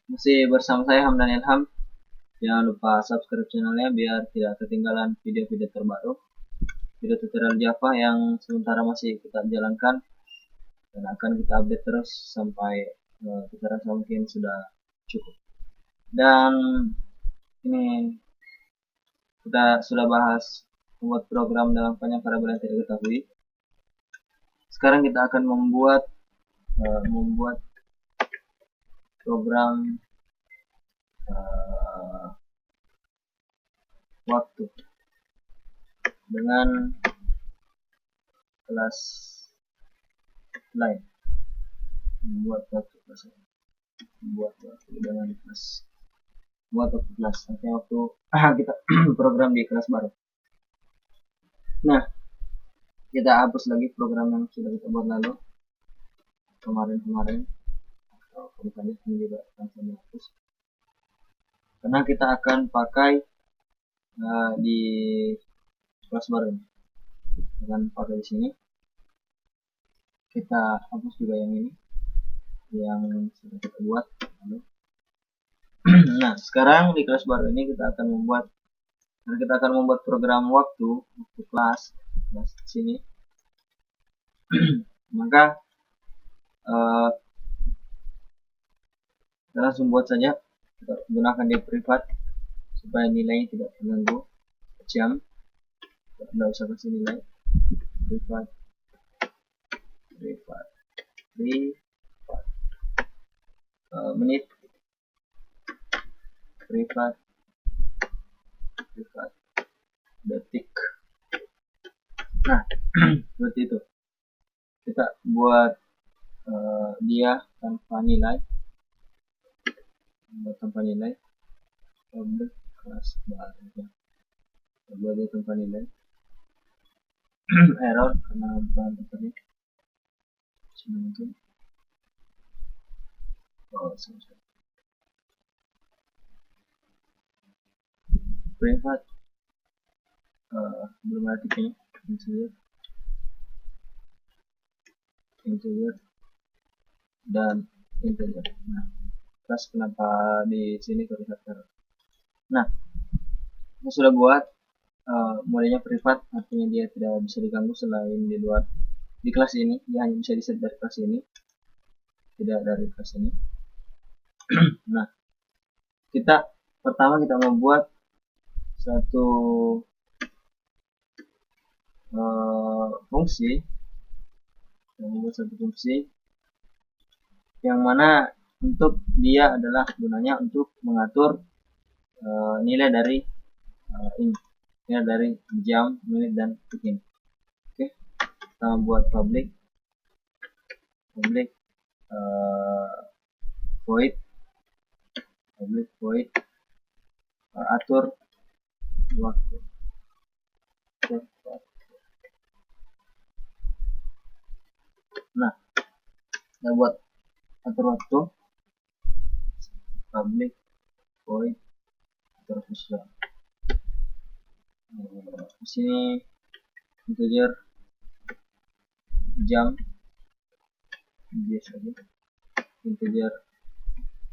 Masih bersama saya Hamdan Ilham. Jangan lupa subscribe channelnya biar tidak ketinggalan video-video terbaru. Video tutorial Java yang sementara masih kita jalankan dan akan kita update terus sampai kita rasa mungkin sudah cukup. Dan ini kita sudah bahas membuat program dengan banyak variabel yang tidak diketahui. Sekarang kita akan membuat program waktu dengan kelas lain. Membuat waktu kelas dengan kelas artinya waktu kita program di kelas baru. Nah, kita hapus lagi program yang sudah kita buat lalu kemarin atau kali ini juga akan saya hapus karena kita akan pakai di kelas baru ini. Akan pakai di sini. Kita hapus juga yang ini yang sudah kita buat lalu. Nah, sekarang di kelas baru ini kita akan membuat program waktu kelas sini. Maka kita langsung buat saja, kita gunakan di privat supaya nilainya tidak terganggu jam. Tidak usah kasih nilai privat menit, privat detik. Nah, seperti itu. Kita buat dia tanpa nilai, public kelas baru. Kita buat dia tanpa nilai. Error karena bukan seperti mungkin. Privat belum ada tipenya, integer dan integer. Nah, terus kenapa di sini terlihat error? Nah, kita sudah buat modelnya privat, artinya dia tidak bisa diganggu selain di luar di kelas ini. Dia hanya bisa diset dari kelas ini, tidak dari kelas ini. Nah, pertama kita membuat satu fungsi yang mana untuk dia adalah gunanya untuk mengatur nilai dari nilai dari jam, menit, dan detik. Oke, kita membuat public void atur waktu. Nah, kita buat atur waktu public void atur visual. Di sini integer jam biasa aja, integer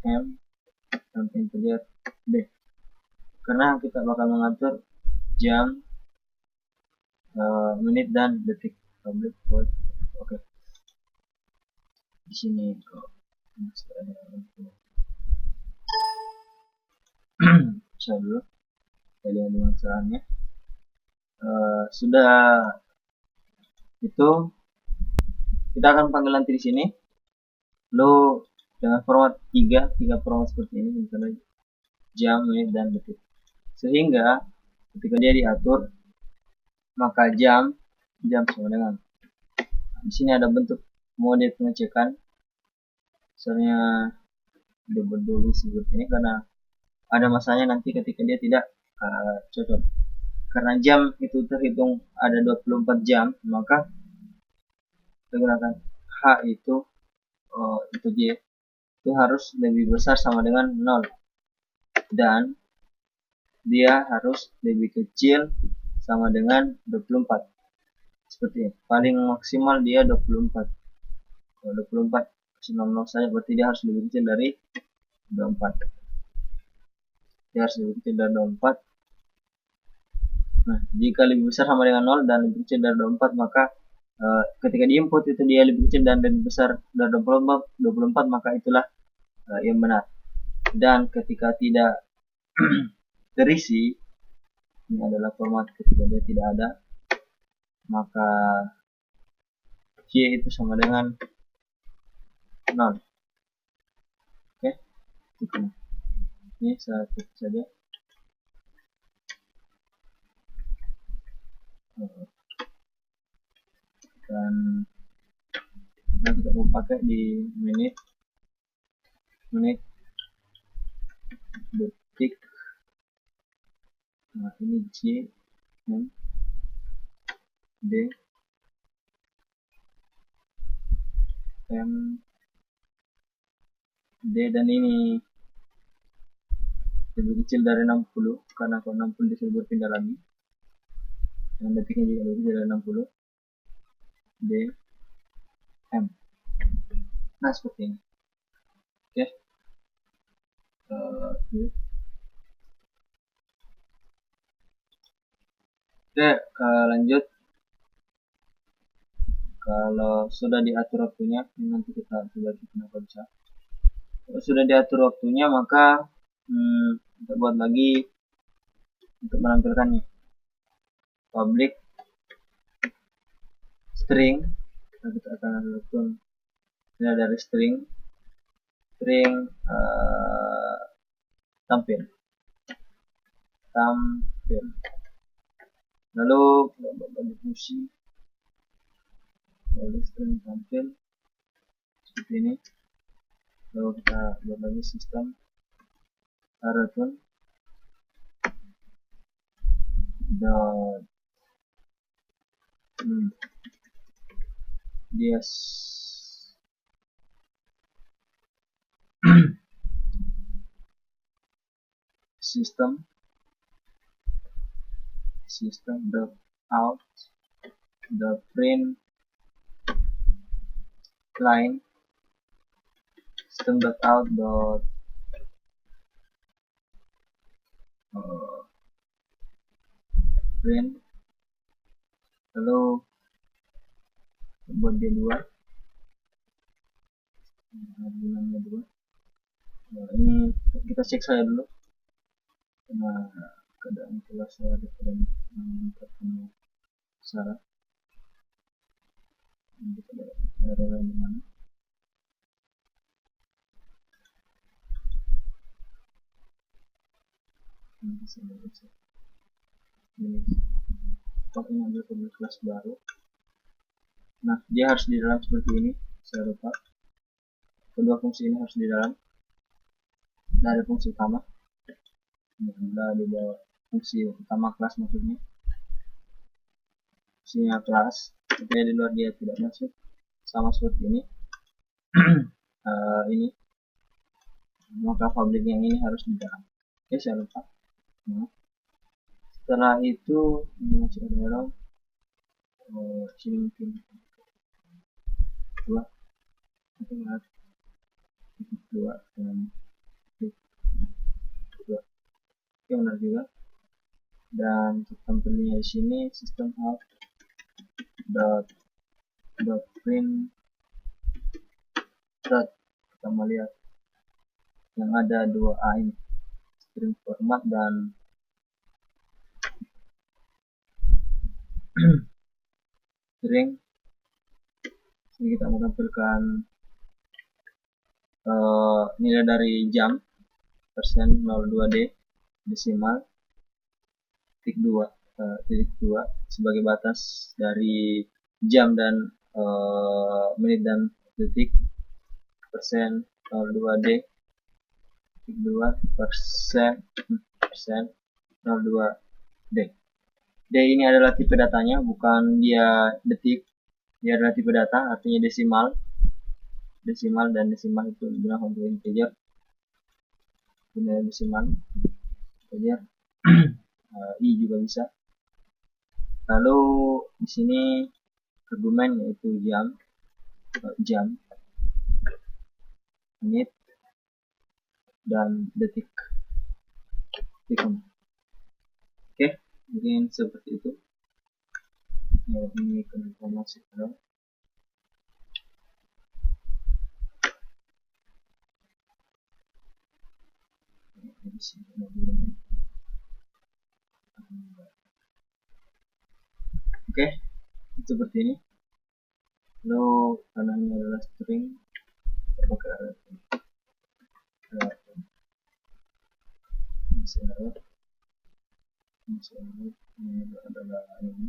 m dan integer d, karena kita bakal mengatur jam, menit, dan detik. Public void. Oke. Di sini kok saya dulu kita lihat dengan caranya. Sudah itu kita akan panggil nanti di sini lo dengan format tiga format seperti ini, misalnya jam, menit, dan detik, sehingga ketika dia diatur maka jam sama dengan di sini ada bentuk mode pengecekan, misalnya double dulu seperti ini karena ada masanya nanti ketika dia tidak cocok. Karena jam itu terhitung ada 24 jam, maka kita gunakan H itu J itu harus lebih besar sama dengan 0, dan dia harus lebih kecil sama dengan 24. Seperti ini. Paling maksimal dia 24. Kalau 24 kasih 00 saja, berarti dia harus lebih kecil dari 24. Dia harus lebih kecil dari 24. Nah, jika lebih besar sama dengan 0 dan lebih kecil dari 24, maka ketika diinput itu dia lebih kecil dan lebih besar dari 24, maka itulah yang benar. Dan ketika tidak terisi, ini adalah format ketika dia tidak ada, maka C itu sama dengan 0. Oke, cukup. Ini saya tutup saja. Dan nanti kita mau pakai di menit, detik. Nah, ini C, M, D, M, D, dan ini lebih kecil dari 60, karena kalau 60 disuruh berpindah lagi, dan detiknya juga lebih kecil dari 60. D, M. Nah, seperti ini. Oke. Oke, lanjut. Kalau sudah diatur waktunya, nanti kita coba kenapa bisa. Kalau sudah diatur waktunya, maka kita buat lagi untuk menampilkannya. Public string, kita akan lakukan ini dari string tampil. Lalu bagi fungsi public string tampil seperti ini. Lalu kita buat lagi sistem return dot DS system dot out dot print line system dot out dot print, lalu buat dia 2, argumennya 2. Nah, ini kita cek saja dulu karena keadaan kelas saya sedang meningkatkan syarat. Kita ada error yang dimana. Ini ini ambil pemilik kelas baru. Nah, dia harus di dalam seperti ini. Saya lupa. Kedua fungsi ini harus di dalam dari fungsi utama. Ini adalah di bawah fungsi utama kelas maksudnya. Fungsinya kelas, tapi di luar dia tidak masuk. Sama seperti ini. Ini. Maka public yang ini harus di dalam. Oke, saya lupa. Nah, setelah itu ini masih ada error. Sini mungkin 2 itu benar 2 dan 2. Oke, benar juga. Dan sistem pilihnya di sini sistem out dot print dot, kita mau lihat yang ada 2A ini, string format dan string. Sini kita menampilkan nilai dari jam persen 02D desimal titik 2 sebagai batas dari jam dan menit dan detik, persen 02D titik 2 persen 02D. D ini adalah tipe datanya, bukan dia detik. Dia adalah tipe data, artinya desimal, dan desimal itu digunakan untuk integer. Ini desimal, integer, I juga bisa. Lalu di sini argumen yaitu jam, menit, dan detik. Oke, mungkin seperti itu. Ya, ini informasi terus. Oke, seperti ini. Lalu karena ini adalah string, kita pakai array. Ini adalah ini.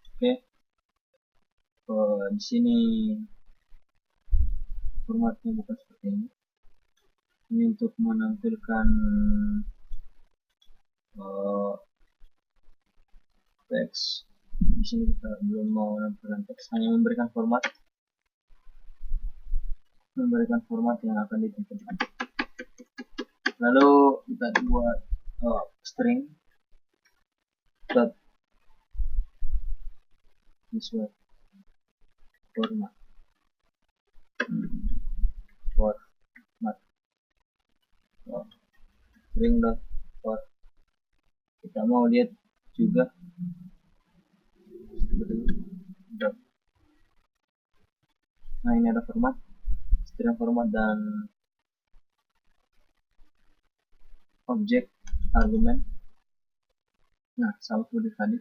Oke, di sini formatnya bukan seperti ini. Ini untuk menampilkan teks. Di sini kita belum mau menampilkan teks, hanya memberikan format yang akan ditampilkan. Lalu kita buat string dot visual format string dot format. Kita mau lihat juga nah ini ada format, string format dan objek argumen. Nah, sama seperti tadi,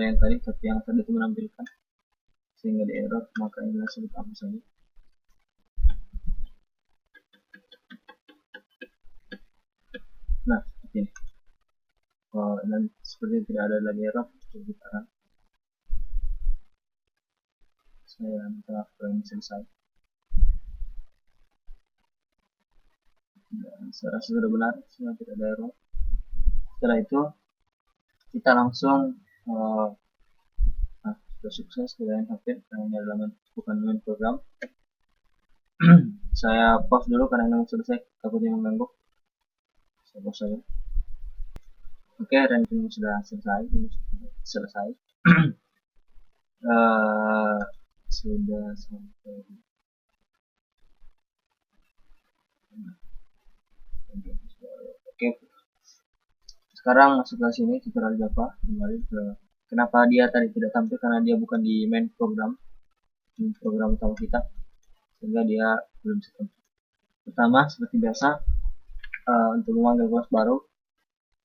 yang tadi, tapi yang tadi itu menampilkan sehingga di error, maka ini langsung kita hapus saja. Nah, seperti ini. Dan seperti tidak ada lagi error, kita saya minta ini selesai. Dan saya rasa sudah benar, sudah tidak ada error. Setelah itu kita langsung sudah sukses kita hampir karena ini adalah bukan main program. Saya pause dulu karena ini selesai, takutnya mengganggu. Saya pause saja. Oke, ranking sudah selesai. Sudah sampai. Oke. Sekarang masuk ke sini tutorial Java, kembali ke kenapa dia tadi tidak tampil karena dia bukan di main program utama kita, sehingga dia belum bisa tampil. Pertama, seperti biasa, untuk memanggil kelas baru,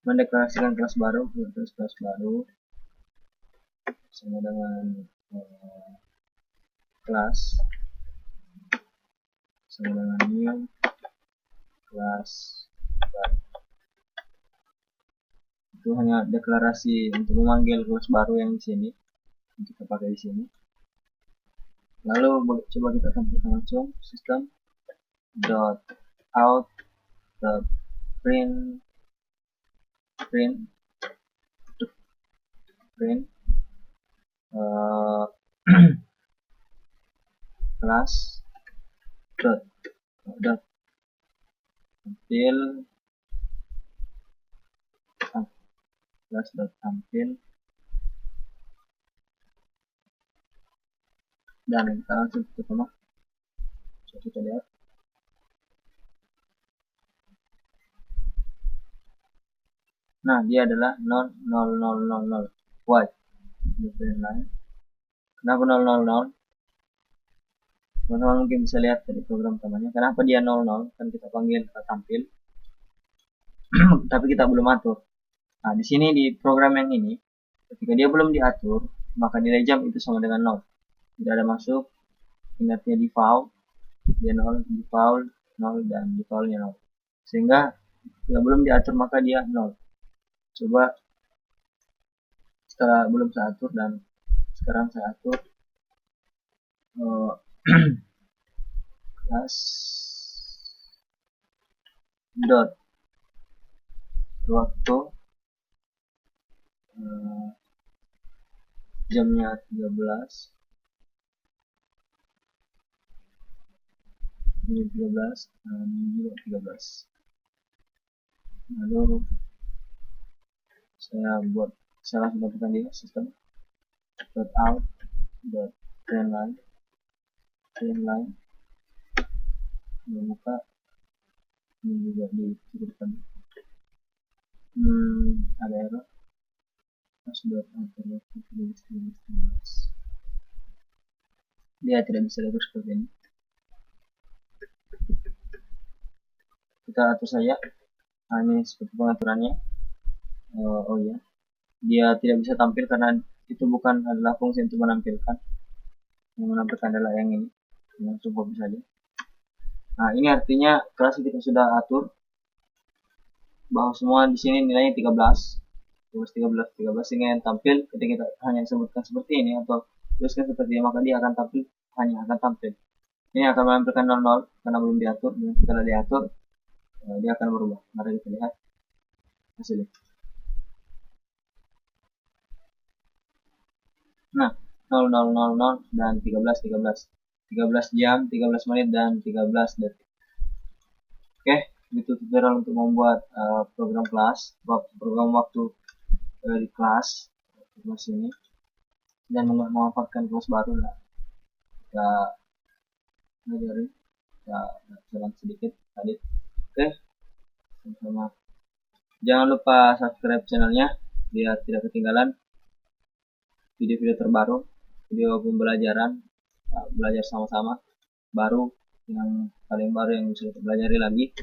mendeklarasikan kelas baru sama dengan kelas sama dengan new kelas baru. Itu hanya deklarasi untuk memanggil kelas baru yang di sini, kita pakai di sini. Lalu coba kita tampilkan langsung sistem dot out dot print kelas dot tampil kelas dot tampil dan kita langsung pertama coba kita lihat. Nah, dia adalah 00000 white different line. Kenapa 000? Teman-teman mungkin bisa lihat dari program utamanya. Kenapa dia 00? Kan kita panggil tampil, tapi kita belum atur. Nah, di sini di program yang ini, ketika dia belum diatur, maka nilai jam itu sama dengan 0. Tidak ada masuk. Ingatnya default, dia 0, default 0 dan defaultnya 0. Sehingga jika belum diatur maka dia 0. Coba setelah belum saya atur dan sekarang saya atur kelas dot waktu jamnya 13 ini 13 dan ini juga 13. Lalu saya langsung lakukan di sistem dot out dot trendline membuka ini juga dicukupkan. Ada error password dia tidak bisa diatur seperti ini. Kita atur saja. Nah, ini seperti pengaturannya. Oh ya, dia tidak bisa tampil karena itu bukan adalah fungsi untuk menampilkan. Yang menampilkan adalah yang ini, langsung copy saja. Nah, ini artinya kelas kita sudah atur bahwa semua di sini nilainya 13 sehingga yang tampil ketika kita hanya sebutkan seperti ini atau tuliskan seperti ini, maka dia akan tampil, hanya akan tampil. Ini akan menampilkan 00 karena belum diatur. Dan setelah diatur, dia akan berubah. Mari kita lihat hasilnya. Nah, 0000 dan 13 jam, 13 menit dan 13 detik. Oke, itu tutorial untuk membuat program kelas, program waktu di kelas ini, dan memanfaatkan kelas baru lah. Kita belajarin, kita jalan sedikit tadi. Oke, sama-sama. Jangan lupa subscribe channelnya biar tidak ketinggalan video-video terbaru, video pembelajaran, belajar sama-sama baru, yang paling baru yang bisa kita pelajari lagi.